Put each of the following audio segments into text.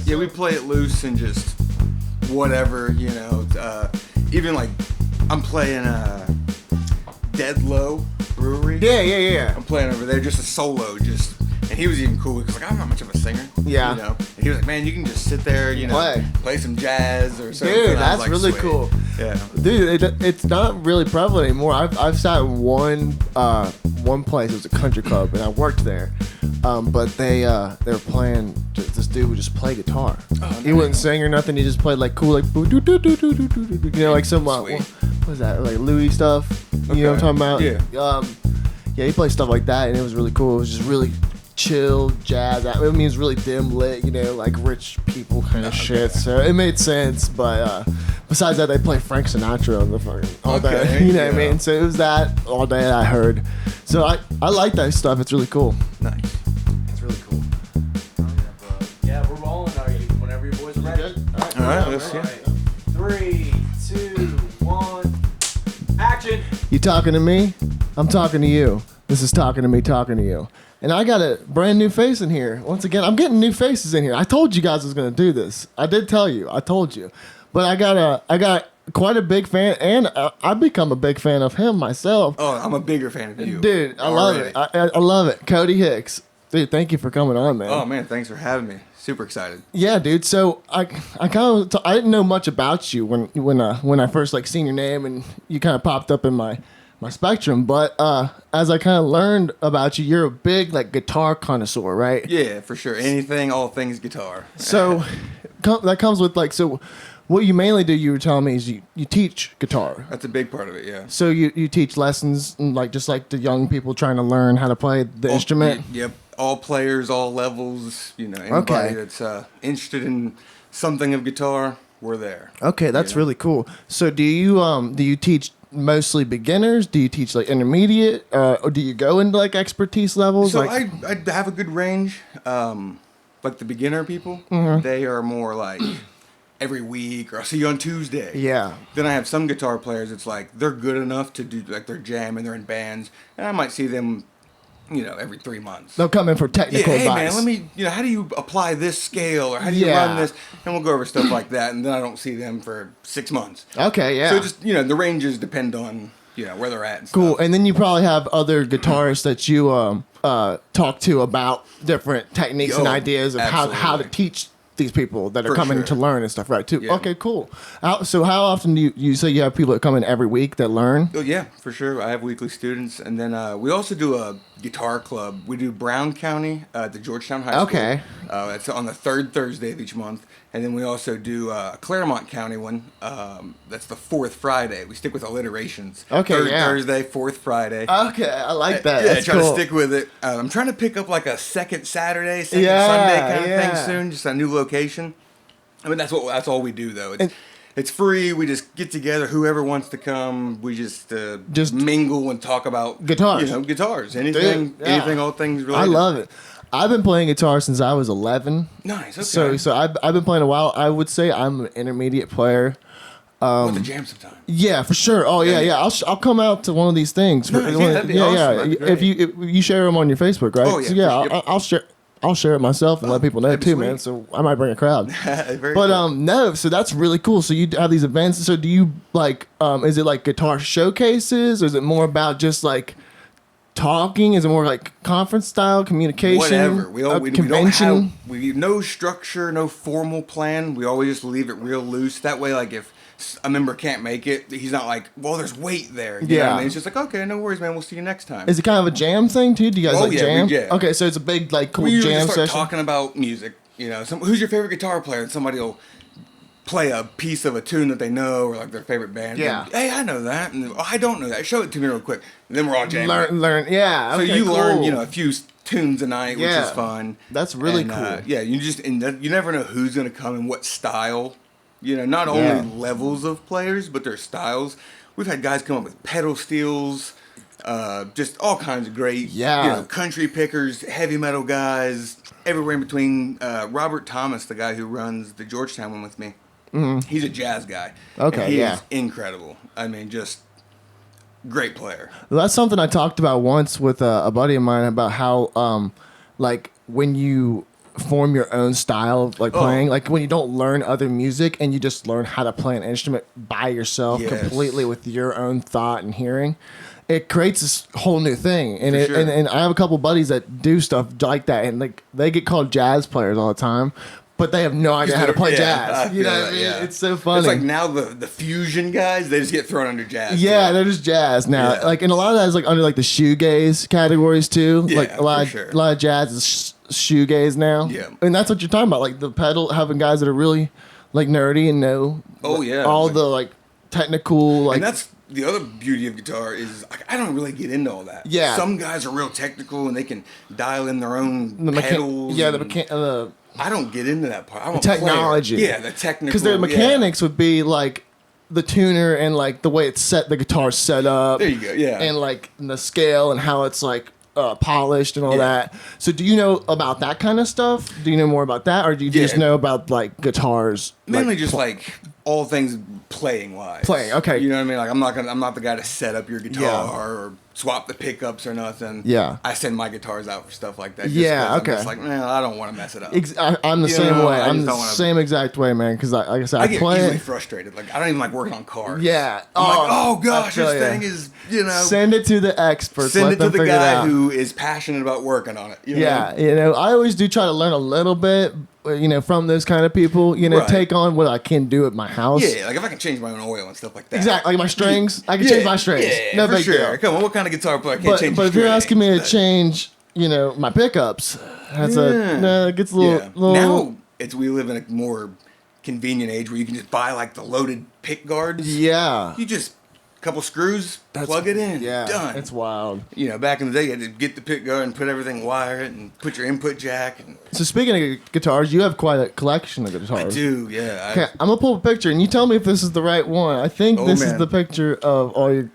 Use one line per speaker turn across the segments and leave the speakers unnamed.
Yeah, we play it loose and just whatever, you know. Even like I'm playing Dead Low Brewery.
Yeah.
I'm playing over there just a solo, and he was even cool because like I'm not much of a singer.
Yeah.
You know, and he was like, man, you can just sit there, you know, play some jazz or something.
Dude, that's
like,
really
sweet.
cool.
Yeah.
Dude, it's not really prevalent anymore. I've sat in one place. It was a country club, and I worked there. But they were playing. This dude would just play guitar. Oh, he wouldn't sing or nothing. He just played like cool, like you know, like some what was that, like Louis stuff. You know what I'm talking about? Yeah. He played stuff like that, and it was really cool. It was just really chill jazz. I mean, it was really dim lit, you know, like rich people kind of shit. So it made sense. But besides that, they play Frank Sinatra on the fucking all day. You know what I mean? So it was that all day that I heard. So I like that stuff. It's really cool.
Nice.
It's really cool.
Yeah, we're rolling. Are you? Whenever your boys are ready.
All right. Let's see.
3, 2, 1. Action.
You talking to me? I'm talking to you. This is talking to me, talking to you. And I got a brand new face in here. Once again, I'm getting new faces in here. I told you guys I was going to do this. I did tell you. I told you. But I got quite a big fan, and I've become a big fan of him myself.
Oh, I'm a bigger fan of you.
Dude, I love it. I love it. Coty Hicks. Dude, thank you for coming on, man.
Oh, man, thanks for having me. Super excited.
Yeah, dude. So I didn't know much about you when I first like seen your name and you kind of popped up in my spectrum, but as I kind of learned about you, you're a big like guitar connoisseur, right?
Yeah, for sure. Anything, all things guitar.
So that comes with like, so what you mainly do, you were telling me, is you teach guitar.
That's a big part of it, yeah.
So you teach lessons, like just like the young people trying to learn how to play the instrument.
Yep, all players, all levels. You know, anybody that's interested in something of guitar, we're there.
Okay, that's really cool. So do you teach mostly beginners? Do you teach like intermediate, or do you go into like expertise levels?
So
like,
I have a good range. Like the beginner people, they are more like every week, or I'll see you on Tuesday.
Yeah.
Then I have some guitar players. It's like they're good enough to do like their jam and they're in bands, and I might see them, you know, every 3 months.
They'll come in for technical
advice.
advice.
Man, let me, you know, how do you apply this scale, or how do you run this? And we'll go over stuff like that, and then I don't see them for 6 months.
Okay, yeah.
So just, you know, the ranges depend on, you know, where they're at and
cool.
stuff.
And then you probably have other guitarists that you talk to about different techniques and ideas of how to teach these people that are coming to learn and stuff, right? Too. Yeah. Okay, cool. So how often do you say you have people that come in every week that learn?
Oh, yeah, for sure. I have weekly students, and then we also do a guitar club. We do Brown County at the Georgetown High School.
Okay.
It's on the third Thursday of each month, and then we also do Claremont County one. That's the fourth Friday. We stick with alliterations.
Okay,
Third Thursday, fourth Friday.
Okay, I like that.
Yeah,
that's
try
cool.
to stick with it. I'm trying to pick up like a second Saturday, second Sunday kind of thing soon. Just a new location. I mean, that's all we do though. It's free. We just get together. Whoever wants to come, we just mingle and talk about
guitars.
You know, guitars. Anything, all things related.
I love it. I've been playing guitar since I was 11.
Nice. Okay.
So I've been playing a while. I would say I'm an intermediate player.
With the jam sometime.
Yeah, for sure. Oh yeah. I'll come out to one of these things.
Nice. That'd be awesome.
If you share them on your Facebook, right?
Oh yeah.
So, yeah, I'll share it myself and let people know too, man. So I might bring a crowd.
Very
but
cool.
No, so that's really cool. So you have these events. So do you like? Is it like guitar showcases, or is it more about just like talking? Is it more like conference style communication?
Whatever. We
convention.
We no structure, no formal plan. We always just leave it real loose. That way, like if a member can't make it, he's not like, well, there's weight there. You know what I mean? It's just like, okay, no worries, man. We'll see you next time.
Is it kind of a jam thing too? Do you guys jam?
We jam?
Okay, so it's a big like cool
we usually
jam
just start
session.
Talking about music. You know, who's your favorite guitar player? And somebody will play a piece of a tune that they know, or like their favorite band.
Yeah.
And, hey, I know that. And I don't know that. Show it to me real quick. And then we're all jamming.
Learn. Yeah.
So
okay,
you
cool.
learn, you know, a few tunes a night, which is fun.
That's really cool.
Yeah, you never know who's gonna come and what style. You know, not only levels of players, but their styles. We've had guys come up with pedal steels, just all kinds of great, you know, country pickers, heavy metal guys, everywhere in between. Robert Thomas, the guy who runs the Georgetown one with me, he's a jazz guy.
Okay,
and he is incredible. I mean, just great player.
Well, that's something I talked about once with a buddy of mine about how, like, when you form your own style of like
Oh.
playing? Like when you don't learn other music and you just learn how to play an instrument by yourself
Yes.
completely with your own thought and hearing. It creates this whole new thing, and
For sure.
and I have a couple buddies that do stuff like that, and like they get called jazz players all the time, but they have no idea how to play jazz. You know what I mean? It's so funny.
It's like now the fusion guys, they just get thrown under jazz.
Yeah,
too.
they're just jazz now.
Yeah.
Like, and a lot of that is like under like the shoegaze categories too.
Yeah,
like a
for
lot of jazz is shoegaze now.
Yeah.
And that's what you're talking about, like the pedal, having guys that are really like nerdy and know.
Oh, yeah.
all
Like-
the like technical like.
And that's the other beauty of guitar is I don't really get into all that.
Yeah.
Some guys are real technical and they can dial in their own
the
pedals.
yeah,
and I don't get into that part. I'm a
technology.
player. Yeah, the technical.
because the
yeah.
mechanics would be like the tuner and like the way it's set, the guitar's set up.
There you go. Yeah.
And like the scale and how it's like polished and all
Yeah.
that. So do you know about that kind of stuff? Do you know more about that, or do you just
Yeah.
know about like guitars?
Mainly
like,
just like all things playing wise.
Playing, okay.
You know what I mean? Like I'm not the guy to set up your guitar
Yeah.
or swap the pickups or nothing.
Yeah.
I send my guitars out for stuff like that. Just
Yeah,
'cause
okay.
I'm just like, man, I don't want to mess it up.
I'm the
You
same
know,
way.
I
I'm
just
the
don't wanna-
same exact way, man. Because like I said,
I
I
get
play.
easily frustrated. Like I don't even like working on cars.
Yeah.
I'm like, oh
I
gosh,
feel
this
ya.
thing is, you know.
Send it to the experts.
Send
let
it to
them
the
figure it
guy
out.
who is passionate about working on it. You know?
Yeah, you know, I always do try to learn a little bit, you know, from those kind of people. You know,
Right.
take on what I can do at my house.
Yeah, like if I can change my own oil and stuff like that.
Exactly, like my strings. I can change my strings.
Yeah,
No
for
big
sure.
deal.
Come on, what kind of guitar player can't change
But
your
if you're asking me to
strings?
change, you know, my pickups, that's
Yeah.
it gets a little,
Yeah.
little.
Now we live in a more convenient age where you can just buy like the loaded pick guards.
Yeah,
You just couple screws, plug it in,
yeah,
done.
it's wild.
You know, back in the day, you had to get the pick guard and put everything, wire it, and put your input jack. And
So speaking of guitars, you have quite a collection of guitars.
I do, yeah.
Okay, I'm gonna pull a picture, and you tell me if this is the right one. I think
Oh,
this is
man.
the picture of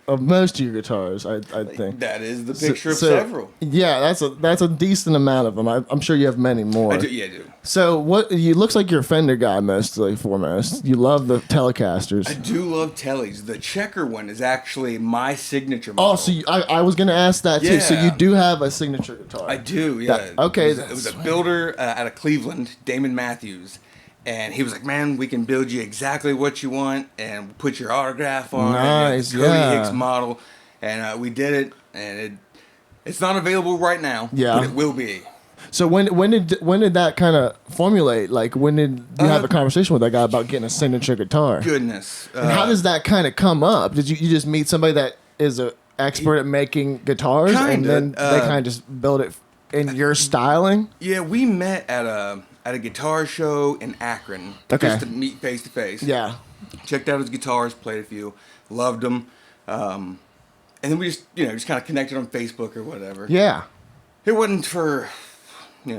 of most of your guitars. I think
That is the picture of
So-
several.
Yeah, that's a decent amount of them. I'm sure you have many more.
I do, yeah, I do.
So what? You looks like you're a Fender guy mostly. Foremost, you love the Telecasters.
I do love Tellys. The checker one is actually my signature model.
Oh, so I was gonna ask that too. So
Yeah.
you do have a signature guitar.
I do, yeah.
Okay,
It was a builder out of Cleveland, Damon Matthews. And he was like, man, we can build you exactly what you want and put your autograph on
Nice,
it. Coty
yeah.
Hicks model. And we did it. And it's not available right now.
Yeah.
But it will be.
So when did that kind of formulate? Like when did you have a conversation with that guy about getting a signature guitar?
Goodness.
And how does that kind of come up? Did you just meet somebody that is a expert at making guitars, and
Kinda,
then they kind of just build it in your styling?
Yeah, we met at a guitar show in Akron.
Okay.
Just to meet face to face.
Yeah.
Checked out his guitars, played a few, loved them. And then we just kind of connected on Facebook or whatever.
Yeah.
It wasn't for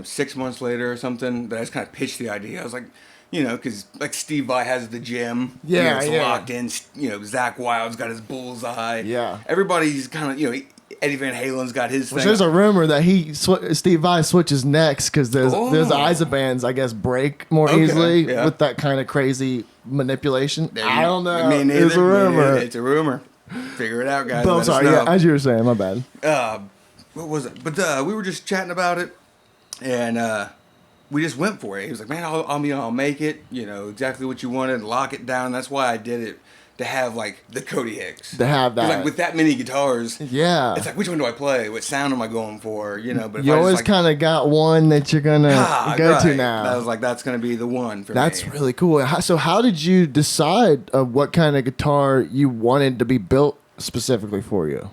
6 months later or something that I just kind of pitched the idea. I was like, because like Steve Vai has the gym.
Yeah,
it's
yeah.
locked in. Zach Wild's got his bullseye.
Yeah.
Everybody's kind of, Eddie Van Halen's got his
Which
thing.
there's a rumor that Steve Vai switches necks because those
Oh.
Isobands, I guess, break more
Okay,
easily
yeah.
with that kind of crazy manipulation. I don't know.
Me neither.
It's a rumor.
It's a rumor. Figure it out, guys.
But I'm
Let us
sorry.
know.
Yeah, as you were saying, my bad.
What was it? But we were just chatting about it, and we just went for it. He was like, "Man, I'll make it. Exactly what you wanted. Lock it down." That's why I did it, to have like the Coty Hicks.
To have
'Cause,
that.
like with that many guitars.
Yeah.
It's like, which one do I play? What sound am I going for? But if
You
I
always
just,
kind of got one that you're gonna go to
right.
now.
I was like, that's gonna be the one for
That's
me.
really cool. So how did you decide what kind of guitar you wanted to be built specifically for you?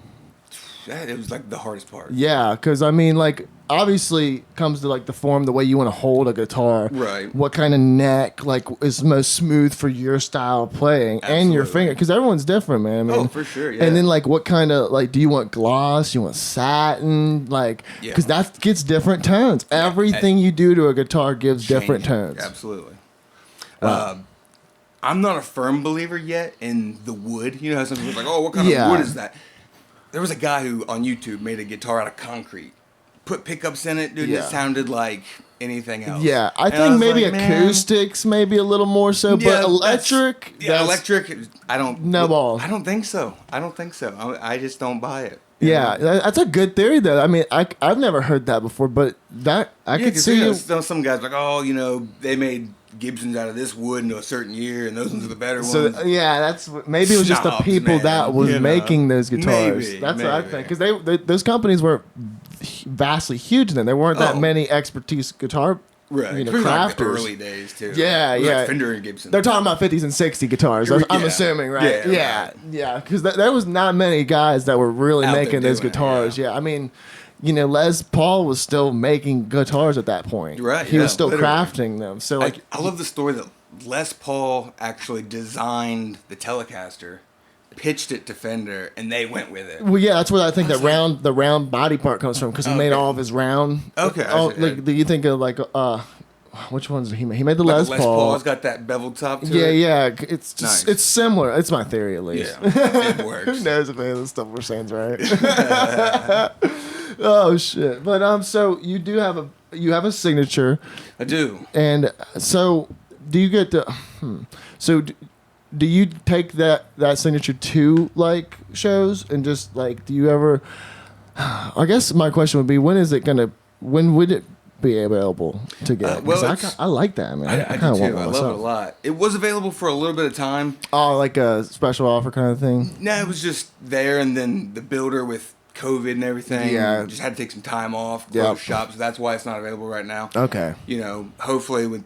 It was like the hardest part.
Yeah, because I mean, like, obviously comes to like the form, the way you want to hold a guitar.
Right.
What kind of neck like is most smooth for your style of playing and your
Absolutely.
finger? Because everyone's different, man. I mean,
Oh, for sure, yeah.
And then like, what kind of like do you want gloss? You want satin? Like,
Yeah.
because that gets different tones. Everything you do to a guitar gives different
Changing.
tones.
Absolutely. I'm not a firm believer yet in the wood. You know how some people are like, oh, what kind
Yeah.
of wood is that? There was a guy who on YouTube made a guitar out of concrete. Put pickups in it, dude, and
Yeah.
it sounded like anything else.
Yeah, I
And
think
was
maybe
like, man,
acoustics, maybe a little more so,
yeah,
but
that's-
electric.
Yeah,
that's-
electric. I don't.
No balls.
I don't think so. I don't think so. I just don't buy it.
Yeah, that's a good theory, though. I mean, I've never heard that before, but that I could see.
Some guys like, oh, they made Gibsons out of this wood into a certain year, and those ones are the better
So
ones.
yeah, that's maybe it was just the
Snobs,
people
man,
that was making those guitars.
Maybe,
That's what I think, because those companies were vastly huge then. There weren't that many expertise guitar.
Right,
crafters.
Like the early days too.
Yeah, yeah.
Like Fender and Gibson.
They're talking about 50s and 60 guitars. I'm assuming, right? Yeah. Because there was not many guys that were really making those guitars. I mean, Les Paul was still making guitars at that point.
Right.
He was still crafting them. So
I love the story that Les Paul actually designed the Telecaster, pitched it to Fender, and they went with it.
Well, yeah, that's where I think the round body part comes from, because he made all of his round.
Okay.
Do you think of which ones did he make? He made the
Les
Les
Paul.
Paul.
It's got that beveled top to
Yeah,
it.
yeah. It's just,
Nice.
It's similar. It's my theory, at least.
Yeah, it works.
Who knows if any of this stuff we're saying's right? Oh shit! But so you do have a signature.
I do.
And so do you get to? So do you take that signature to like shows and just like do you ever? I guess my question would be when would it be available to get? I like that, man.
I do too. I love it a lot. It was available for a little bit of time.
Oh, like a special offer kind of thing?
No, it was just there, and then the builder with COVID and everything just had to take some time off, close shop, so that's why it's not available right now.
Okay.
Hopefully when,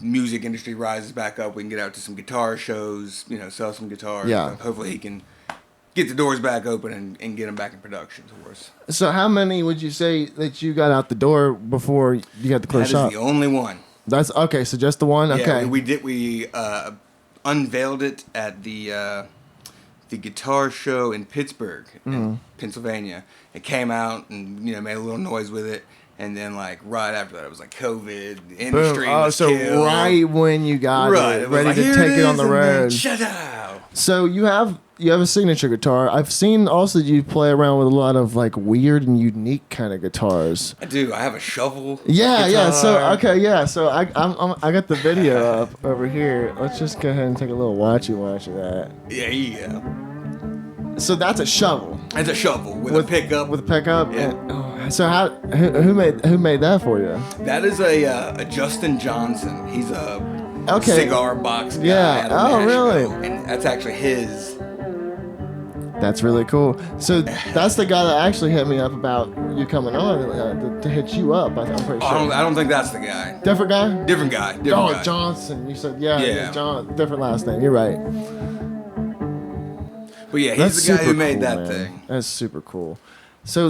music industry rises back up, we can get out to some guitar shows, sell some guitars.
Yeah.
Hopefully he can get the doors back open and get them back in production for us.
So how many would you say that you got out the door before you got the close shop?
That is the only one.
That's okay. So just the one. Okay.
Yeah, we unveiled it at the guitar show in Pittsburgh, in Pennsylvania. It came out and made a little noise with it, and then right after that, it was COVID. The industry was killed.
Right when you got it, ready to take it on the road.
Shut up.
So you have a signature guitar. I've seen also you play around with a lot of weird and unique kind of guitars.
I do. I have a shovel.
Yeah,
guitar.
So I got the video up over here. Let's just go ahead and take a little watch of that.
Yeah.
So that's a shovel.
It's a shovel with a pickup.
With a pickup.
Yeah.
So who made that for you?
That is a Justin Johnson. He's a cigar box guy.
Yeah.
Out of
really?
And that's actually his.
That's really cool. So that's the guy that actually hit me up about you coming on to hit you up. I'm pretty sure.
I don't think that's the guy.
Different guy?
Different guy.
Johnson. You said John. Different last name. You're right.
But yeah, he's the guy who made that thing.
That's super cool. So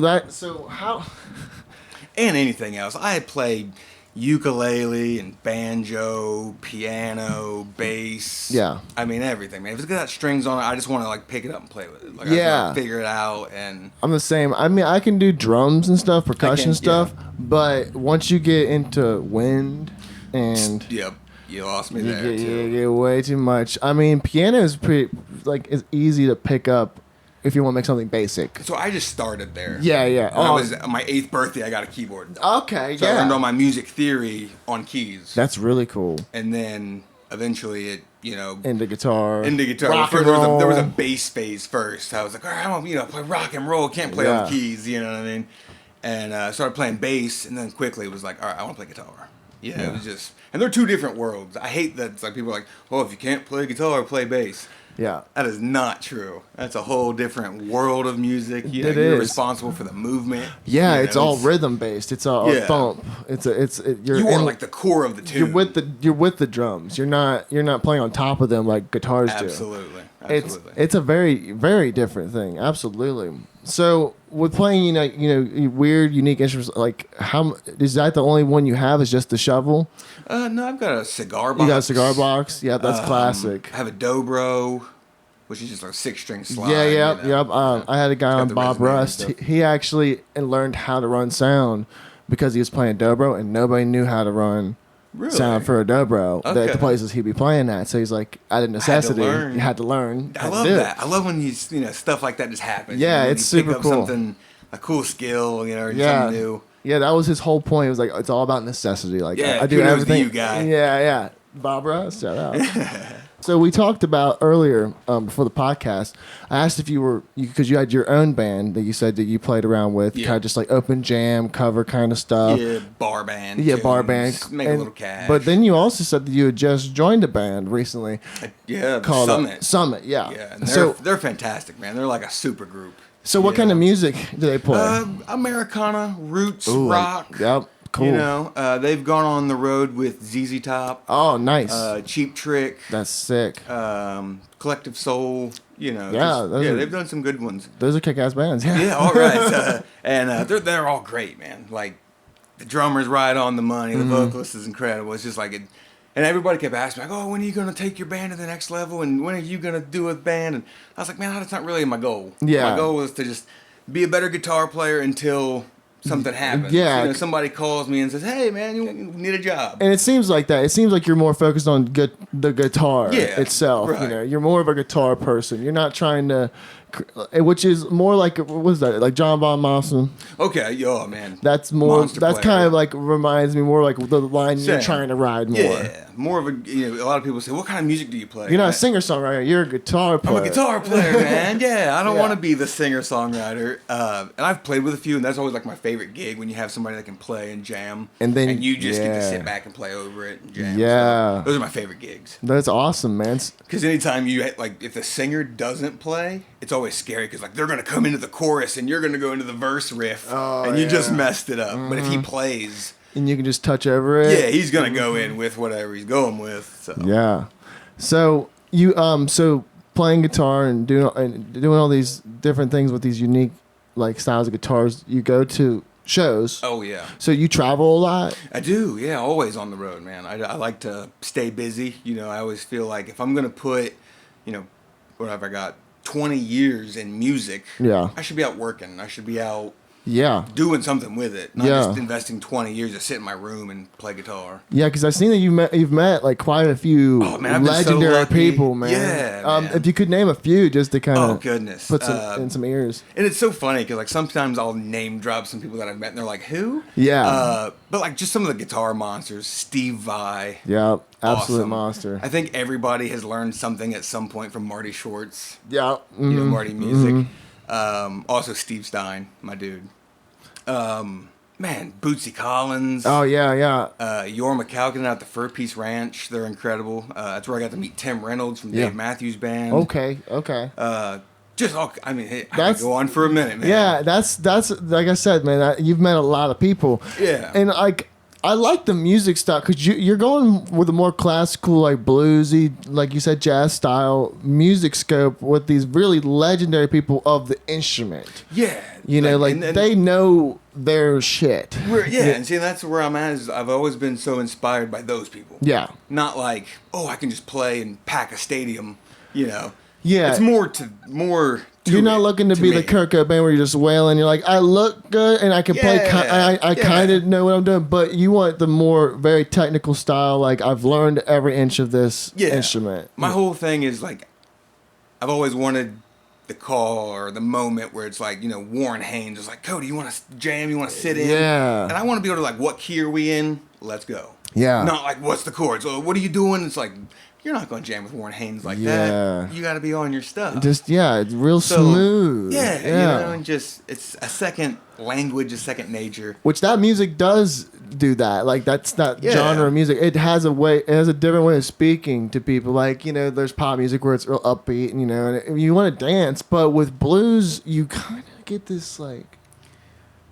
how?
And anything else. I had played ukulele and banjo, piano, bass.
Yeah.
I mean everything, man. If it's got strings on it, I just want to pick it up and play with it. I just wanna figure it out. And
I'm the same. I mean, I can do drums and stuff, percussion stuff, but once you get into wind and
you lost me there too.
You get way too much. I mean, piano is pretty it's easy to pick up if you want to make something basic.
So I just started there.
Yeah.
When I was on my 8th birthday, I got a keyboard.
Okay,
so I learned all my music theory on keys.
That's really cool.
And then eventually it,
into guitar.
Rock and roll. There was a bass phase first. I was like, all right, I want play rock and roll. Can't play on the keys, you know what I mean? And started playing bass, and then quickly it was like, all right, I want to play guitar. Yeah, it was just, and they're two different worlds. I hate that people are like, oh, if you can't play guitar, play bass.
Yeah.
That is not true. That's a whole different world of music.
You're
responsible for the movement.
Yeah, it's all rhythm based. It's all thump.
You are like the core of the tune.
You're with the drums. You're not playing on top of them like guitars do.
Absolutely.
It's a very, very different thing. Absolutely. So with playing, weird, unique instruments, how is that the only one you have? Is just the shovel?
No, I've got a cigar box.
You got a cigar box? Yeah, that's classic.
I have a dobro, which is just a 6-string slide.
Yep. I had a guy on Bob Rust. He actually learned how to run sound because he was playing dobro, and nobody knew how to run sound for a dobro at the places he'd be playing at. So he's like, out of necessity, you had to learn.
I love that. I love when stuff like that just happens.
Yeah, it's super cool.
A cool skill, or something new.
Yeah, that was his whole point. It was like, it's all about necessity. I do
everything.
everything.
You guy.
Yeah. Bob Ross, shout out. So we talked about earlier before the podcast. I asked if you were because you had your own band that you said that you played around with, kind of just like open jam, cover kind of stuff.
Yeah, bar band.
Yeah,
tunes,
bar band.
Make a little cash.
But then you also said that you had just joined a band recently.
Yeah,
called
Summit.
Summit, yeah.
Yeah, and
they're
fantastic, man. They're like a super group.
So what kind of music do they play?
Americana, roots,
Like,
rock.
yep, cool.
You know, they've gone on the road with ZZ Top.
Oh, nice.
Cheap Trick.
That's sick.
Collective Soul. You know,
they've
done some good ones.
Those are kick-ass bands. Yeah,
Yeah, all right. And they're all great, man. Like the drummer's right on the money. The vocalist is incredible. It's just like it. And everybody kept asking me, like, oh, when are you going to take your band to the next level? And when are you going to do a band? And I was like, man, that's not really my goal.
Yeah.
My goal was to just be a better guitar player until something happens.
Yeah.
You know, somebody calls me and says, hey, man, you need a job.
And it seems like that. It seems like you're more focused on the guitar itself.
Right.
You know, you're more of a guitar person. You're not trying to, which is more like what is that? Like John Von Mossen.
Okay, oh man,
That's more.
Monster
That's
player.
kind of like reminds me more like the line you're
Same.
trying to ride more.
Yeah, more of a. You know, a lot of people say, what kind of music do you play?
You're not a singer songwriter. You're a guitar player.
I'm a guitar player, man. Yeah, I don't
Yeah.
want to be the singer songwriter. And I've played with a few, and that's always like my favorite gig when you have somebody that can play and jam,
And then-
you just get to
yeah.
sit back and play over it and jam.
Yeah.
So those are my favorite gigs.
That's awesome, man.
Because anytime you like, if the singer doesn't play, it's always scary because like they're gonna come into the chorus and you're gonna go into the verse riff, and you just messed it up. But if he plays,
And you can just touch over it.
yeah, he's gonna go in with whatever he's going with. So.
Yeah. So you playing guitar and doing all these different things with these unique like styles of guitars. You go to shows.
Oh yeah.
So you travel a lot.
I do, yeah, always on the road, man. I like to stay busy. You know, I always feel like if I'm going to put, you know, what have I got, 20 years in music,
Yeah.
I should be out working. I should be out
Yeah.
doing something with it, not
Yeah.
just investing 20 years to sit in my room and play guitar.
Yeah, because I've seen that you've met like quite a few
Oh, man, I've been so
legendary
lucky.
people, man.
Yeah, man.
If you could name a few, just to kind
Oh,
of
goodness.
put some in some ears.
And it's so funny because like sometimes I'll name drop some people that I've met and they're like, who?
Yeah.
But like just some of the guitar monsters, Steve Vai.
Yeah, absolute
Awesome.
monster.
I think everybody has learned something at some point from Marty Schwartz.
Yeah.
You know,
mhm.
Marty Music. Also Steve Stein, my dude. Man, Bootsy Collins.
Oh yeah, yeah.
Yor McCalkin out the Fur Piece Ranch. They're incredible. That's where I got to meet Tim Reynolds from
Yeah.
Dave Matthews Band.
Okay.
Just all, I mean, hey, I
That's-
could go on for a minute, man.
Yeah, that's like I said, man. You've met a lot of people.
Yeah.
And like I like the music style because you're going with a more classical, like bluesy, like you said, jazz style music scope with these really legendary people of the instrument.
Yeah.
You know, like
and
they know their shit.
and see, that's where I'm at. Is I've always been so inspired by those people.
Yeah.
Not like, oh, I can just play and pack a stadium. You know.
Yeah.
It's more to
You're not looking to be
me.
the Kurt Cobain where you're just wailing. You're like, I look good and I can play. I
Yeah.
kind of know what I'm doing, but you want the more very technical style. Like I've learned every inch of this instrument.
My whole thing is like, I've always wanted the call or the moment where it's like, you know, Warren Haynes is like, Cody, you want to jam? You want to sit in?
Yeah.
And I want to be able to like, what key are we in? Let's go.
Yeah.
Not like, what's the chords? Oh, what are you doing? It's like, you're not going to jam with Warren Haynes like
Yeah.
that. You got to be on your stuff.
Just it's real
So,
smooth.
Yeah, you know, and just it's a second language, a second nature.
Which that music does do that. Like that's that
Yeah.
genre of music. It has a different way of speaking to people. Like, you know, there's pop music where it's real upbeat, and, you know, and you want to dance, but with blues you kind of get this like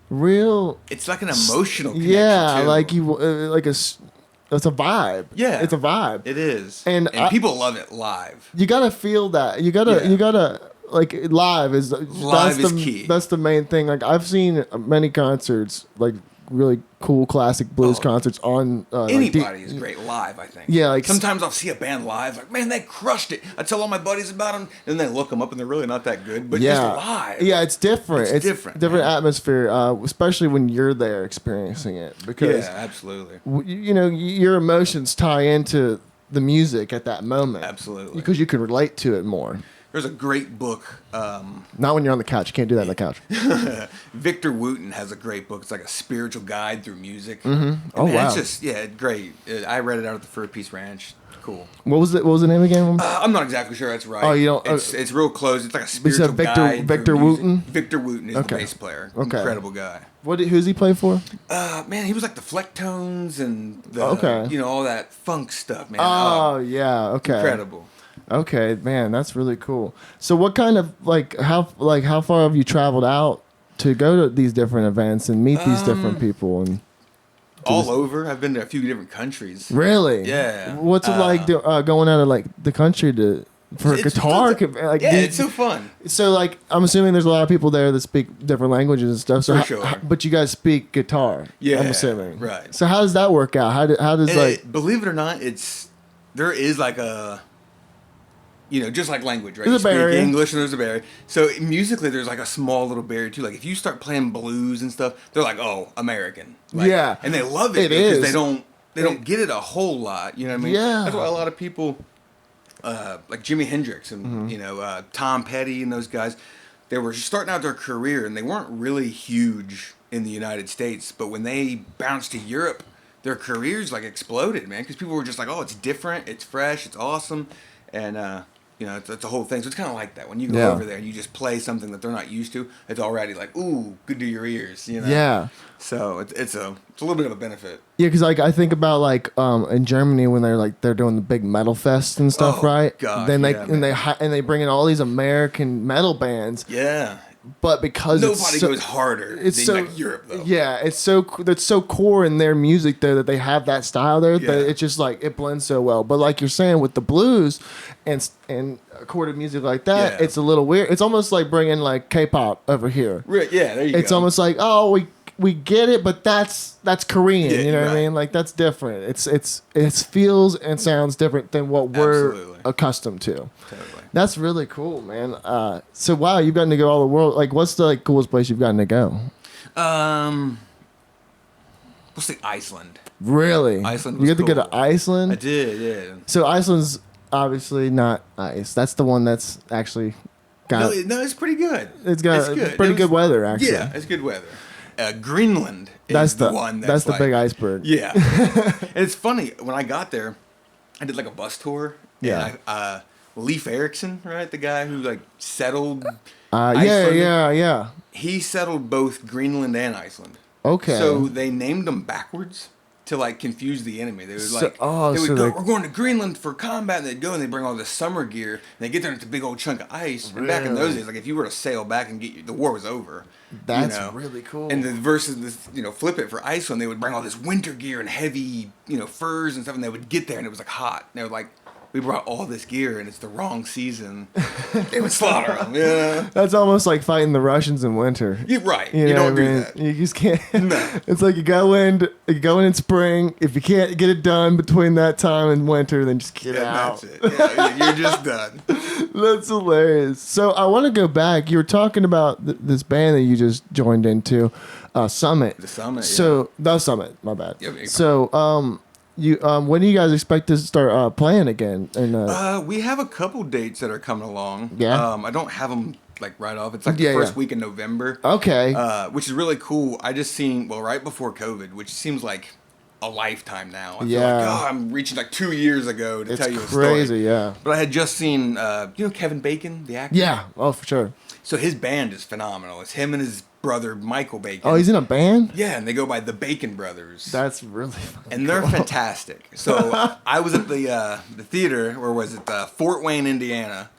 real
It's like an emotional connection,
yeah,
too.
like you it's a vibe.
Yeah.
It's a vibe.
It is.
And
people love it live.
You gotta feel that. You gotta like live is
key.
That's the main thing. Like I've seen many concerts, like really cool classic blues concerts on
Anybody is great live, I think.
Yeah, like
sometimes I'll see a band live, like, man, they crushed it. I tell all my buddies about them, and then look them up, and they're really not that good. But just live,
yeah, it's different.
It's different,
different
man.
atmosphere, especially when you're there experiencing it. Because
yeah, absolutely,
you know, your emotions tie into the music at that moment.
absolutely.
Because you can relate to it more.
There's a great book.
Not when you're on the couch. You can't do that on the couch.
Victor Wooten has a great book. It's like a spiritual guide through music.
Mm-hmm. Oh,
man,
wow.
It's just great. I read it out at the Fur Peace Ranch. Cool.
What was the name again?
I'm not exactly sure that's right.
Oh, you don't.
It's real close. It's like a spiritual guide.
Victor Wooten.
Victor Wooten is the bass player.
Okay.
Incredible guy.
Who's he play for?
Man, he was like the Flecktones and all that funk stuff, man.
Oh yeah. Okay.
Incredible.
Okay, man, that's really cool. So, what kind of how far have you traveled out to go to these different events and meet these different people and?
All over. I've been to a few different countries.
Really?
Yeah.
What's it like going out of the country for guitar?
It's so fun.
So I'm assuming there's a lot of people there that speak different languages and stuff. So
For sure.
But you guys speak guitar.
Yeah.
I'm assuming.
Right.
So how does that work out? How does
believe it or not, there is like a. Just like language, right?
There's a barrier.
Speak English and there's a barrier. So musically, there's like a small little barrier too. Like if you start playing blues and stuff, they're like, "Oh, American."
Yeah,
and they love it because they don't get it a whole lot. You know what I mean?
Yeah.
That's why a lot of people, like Jimi Hendrix and Tom Petty and those guys, they were starting out their career and they weren't really huge in the United States, but when they bounced to Europe, their careers exploded, man. Because people were just like, "Oh, it's different, it's fresh, it's awesome," and it's a whole thing. So it's kind of like that. When you go over there and you just play something that they're not used to, it's already like, ooh, good to your ears,
Yeah.
So it's a little bit of a benefit.
Yeah, because I think about in Germany when they're doing the big metal fest and stuff, right?
God,
then they bring in all these American metal bands.
Yeah.
But because
nobody goes harder than Europe though.
Yeah, that's so core in their music there that they have that style there that it's just it blends so well. But like you're saying with the blues and chorded music like that, it's a little weird. It's almost like bringing K-pop over here.
Right, yeah, there you go.
It's almost like, oh, we get it, but that's Korean.
Yeah,
you know what I mean? That's different. It feels and sounds different than what we're accustomed to.
Totally.
That's really cool, man. So wow, you've gotten to go all the world. What's the coolest place you've gotten to go?
We'll say Iceland.
Really?
Iceland.
You
Was
got to go to Iceland?
I did, yeah.
So Iceland's obviously not ice. That's the one that's actually got.
No, it's pretty good.
It's got pretty good weather, actually.
Yeah, it's good weather. Greenland is
that's
the one
that's the big iceberg.
Yeah. And it's funny, when I got there, I did a bus tour.
Yeah.
And Leif Erikson, right? The guy who settled Iceland.
Yeah.
He settled both Greenland and Iceland.
Okay.
So they named them backwards to confuse the enemy. They would we're going to Greenland for combat, and they'd go and they'd bring all this summer gear, and they get there and it's a big old chunk of ice. And back in those days, if you were to sail back and the war was over.
That's really cool.
And versus flip it for Iceland, they would bring all this winter gear and heavy, furs and stuff, and they would get there and it was hot. And they were like, we brought all this gear and it's the wrong season. They would slaughter them. Yeah.
That's almost like fighting the Russians in winter.
You're right. You don't do that.
You just can't.
No.
It's like you go in spring. If you can't get it done between that time and winter, then just get out.
That's it. Yeah, you're just done.
That's hilarious. So I want to go back. You were talking about this band that you just joined into, Summit.
The Summit.
So the Summit. My bad.
Yeah,
so when do you guys expect to start playing again? And
we have a couple dates that are coming along.
Yeah.
I don't have them right off. It's the first week in November.
Okay.
Which is really cool. I just seen right before COVID, which seems like a lifetime now. I feel I'm reaching 2 years ago to tell you a story.
It's crazy, yeah.
But I had just seen Kevin Bacon, the actor.
Yeah. Oh, for sure.
So his band is phenomenal. It's him and his brother Michael Bacon.
Oh, he's in a band?
Yeah, and they go by the Bacon Brothers.
That's really fun.
And they're fantastic. So I was at the theater, or was it Fort Wayne, Indiana?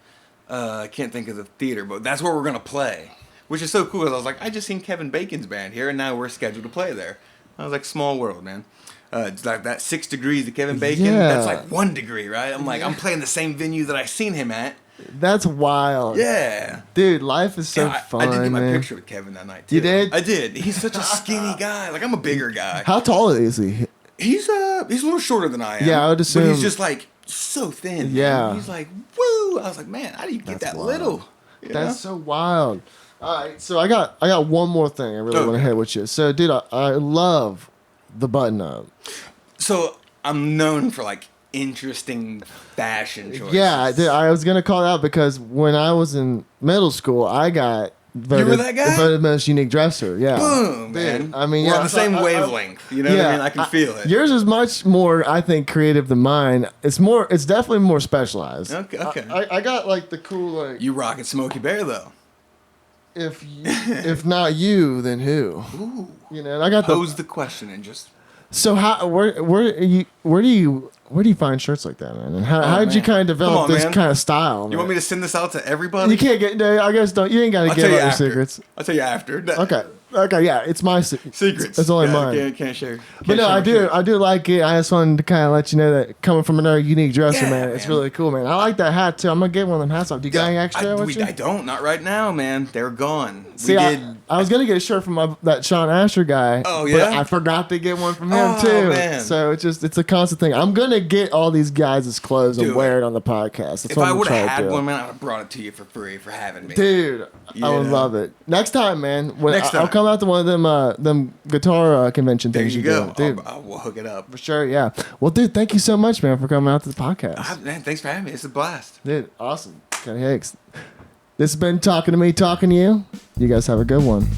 I can't think of the theater, but that's where we're going to play. Which is so cool, because I was like, I just seen Kevin Bacon's band here, and now we're scheduled to play there. I was like, small world, man. It's like that 6 degrees of Kevin Bacon, that's 1 degree, right? I'm like, I'm playing the same venue that I seen him at.
That's wild.
Yeah.
Dude, life is so fun,
I did get my
man.
picture with Kevin that night, too.
You did?
I did. He's such a skinny guy. I'm a bigger guy.
How tall is he?
He's a little shorter than I am.
Yeah, I would assume.
But he's just so thin.
Yeah.
Man. He's woo. I was like, man, how do you get that
wild.
little?
That's so wild. All right, so I got one more thing I really want to hit with you. So, dude, I love the button up.
So I'm known for interesting fashion choices.
Yeah, I was gonna call it out because when I was in middle school, I got voted,
You were that guy?
voted most unique dresser. Yeah,
Boom,
Dude,
man.
I mean,
we're
yeah,
on the same wavelength. You know what I mean? I can feel it.
Yours is much more, I think, creative than mine. It's definitely more specialized.
Okay.
I got like the cool like.
You rocking Smokey Bear though.
If not you, then who?
Ooh.
You know, and I got
Pose the question and just.
So where do you find shirts like that, man? And how did you
man.
kind of develop
Come on,
this
man.
kind of style?
You want me to send this out to everybody?
You can't get. I guess don't. You ain't got to
I'll
give
tell you
out your
after.
secrets.
I'll tell you after.
Okay, yeah, it's my secrets. It's only mine.
Can't share.
But no, I do like it. I just wanted to kind of let you know that coming from another unique dresser,
Yeah,
man, it's
man.
really cool, man. I like that hat too. I'm gonna get one of them hats off. Do you got any extra? with you?
I don't. Not right now, man. They're gone.
See, I was gonna get a shirt from that Sean Asher guy.
Oh,
but
yeah?
I forgot to get one from him
Oh,
too.
man.
So it's a constant thing. I'm gonna get all these guys' clothes and
Do
wear
it.
it on the podcast. That's
If
what
I
I'm
would
trying
have
to
had
do.
one, man, I'd have brought it to you for free for having me.
Dude, I would
Yeah.
love it. Next time, man.
Next
I'll
time.
come out to one of them guitar convention
There
things
you
do,
go.
dude.
We'll hook it up.
For sure, yeah. Well, dude, thank you so much, man, for coming out to the podcast.
Man, thanks for having me. It's a blast.
Dude, awesome. Coty Hicks. This has been Talking to Me, Talking to You. You guys have a good one.